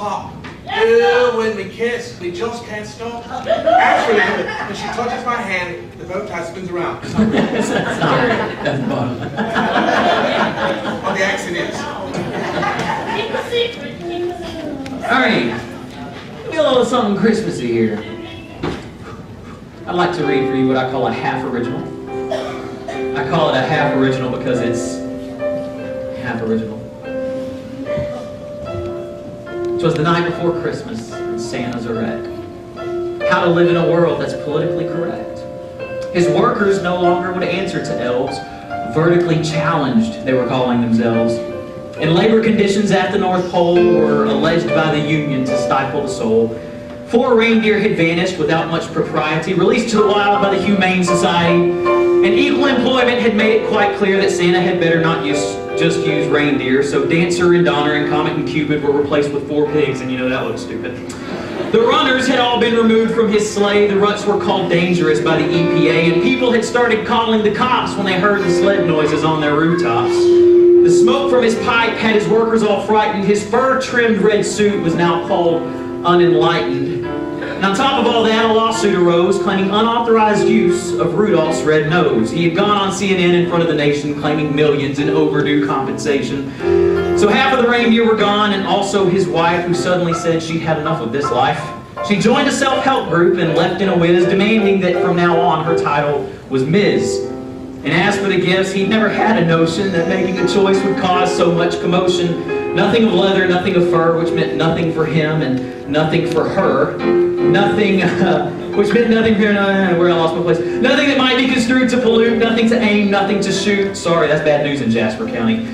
pop. Ew, when we kiss, we just can't stop. Actually, when she touches my hand, the bow tie spins around. That's the bottom. Oh, the accent is. Keep a secret. Keep a secret. Alright, we got a little something Christmassy here. I'd like to read for you what I call a half original. I call it a half original because it's half original. It was the night before Christmas, and Santa's a wreck. How to live in a world that's politically correct. His workers no longer would answer to elves. Vertically challenged, they were calling themselves. And labor conditions at the North Pole were alleged by the Union to stifle the soul. 4 reindeer had vanished without much propriety, released to the wild by the Humane Society. And equal employment had made it quite clear that Santa had better not just use reindeer, so Dancer and Donner and Comet and Cupid were replaced with 4 pigs, and you know that looks stupid. The runners had all been removed from his sleigh, the ruts were called dangerous by the EPA, and people had started calling the cops when they heard the sled noises on their rooftops. The smoke from his pipe had his workers all frightened, his fur-trimmed red suit was now called unenlightened. And on top of all that, a lawsuit arose claiming unauthorized use of Rudolph's red nose. He had gone on CNN in front of the nation claiming millions in overdue compensation. So half of the reindeer were gone, and also his wife, who suddenly said she'd had enough of this life. She joined a self-help group and left in a whiz, demanding that from now on her title was Ms. And as for the gifts, he'd never had a notion that making a choice would cause so much commotion. Nothing of leather, nothing of fur, which meant nothing for him and nothing for her. Nothing, which meant nothing for where I lost my place. Nothing that might be construed to pollute, nothing to aim, nothing to shoot. Sorry, that's bad news in Jasper County.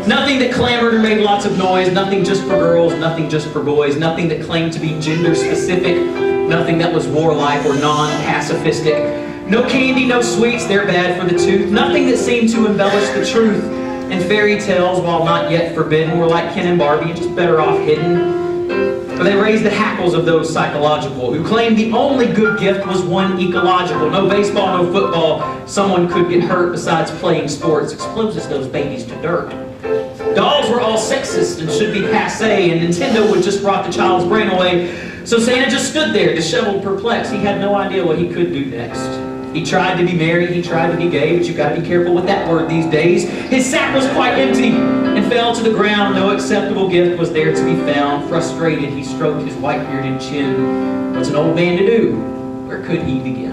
Nothing that clamored or made lots of noise, nothing just for girls, nothing just for boys, nothing that claimed to be gender specific, nothing that was warlike or non-pacifistic. No candy, no sweets, they're bad for the tooth. Nothing that seemed to embellish the truth. And fairy tales, while not yet forbidden, were like Ken and Barbie, just better off hidden. For they raised the hackles of those psychological, who claimed the only good gift was one ecological. No baseball, no football, someone could get hurt besides playing sports, exposes those babies to dirt. Dolls were all sexist and should be passé, and Nintendo would just rot the child's brain away. So Santa just stood there, disheveled, perplexed. He had no idea what he could do next. He tried to be merry, he tried to be gay, but you gotta be careful with that word these days. His sack was quite empty and fell to the ground. No acceptable gift was there to be found. Frustrated, he stroked his white-bearded chin. What's an old man to do? Where could he begin?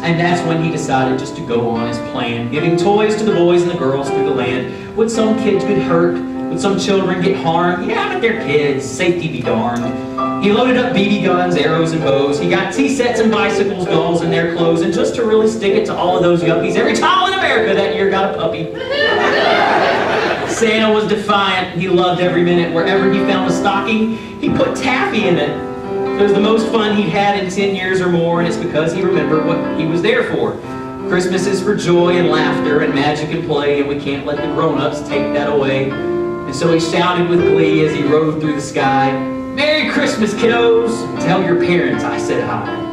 And that's when he decided just to go on his plan, giving toys to the boys and the girls through the land. Would some kids get hurt? Would some children get harmed? Yeah, but they're kids. Safety be darned. He loaded up BB guns, arrows, and bows. He got tea sets and bicycles, dolls in their clothes, and just to really stick it to all of those yuppies, every child in America that year got a puppy. Santa was defiant. He loved every minute. Wherever he found a stocking, he put taffy in it. It was the most fun he'd had in 10 years or more, and it's because he remembered what he was there for. Christmas is for joy and laughter and magic and play, and we can't let the grown-ups take that away. And so he shouted with glee as he rode through the sky, "Merry Christmas, kiddos! Tell your parents I said hi."